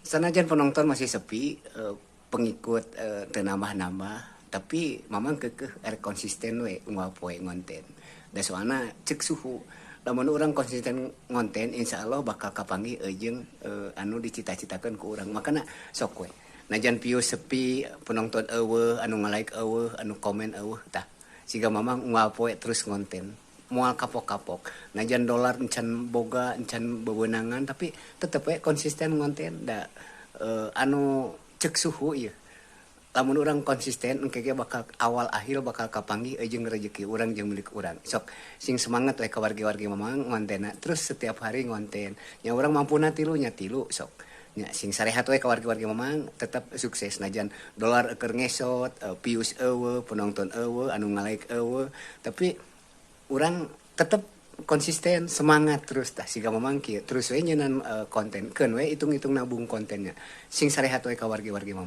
Sanajan penonton masih sepi, pengikut teu nambah-nambah, tapi mamang keukeuh arek konsisten we unggal poe ngonten. Da soalna ceuk suhu, lamun urang konsisten ngonten insyaallah bakal kapanggih jeung anu dicita-citakeun ku urang. Makana sok we. Najan views sepi, penonton eueuh, anu nge-like eueuh, anu komen eueuh tah. Siga mamang unggal poe terus ngonten. Moal kapok-kapok. Najan dolar encan boga, encan bewenangan tapi tetep we konsisten ngonten da anu cek suhu ieu. Lamun urang konsisten engke ge bakal awal akhir bakal kapanggih jeung rezeki urang jeung milik urang. Sok sing semangat we ka wargi-wargi mamang ngontena terus setiap hari ngonten. Nya urang mampuna tilu nya tilu sok. Nya sing sarehat we ka wargi-wargi mamang tetep sukses najan dolar keur ngesot, views eueuh, penonton eueuh, anu nge-like eueuh, tapi urang tetep konsisten semangat terus tah siga mamang kieu terus we nyeunan konten keun we hitung-hitung nabung kontennya sing sarehat we ka wargi-wargi mamang.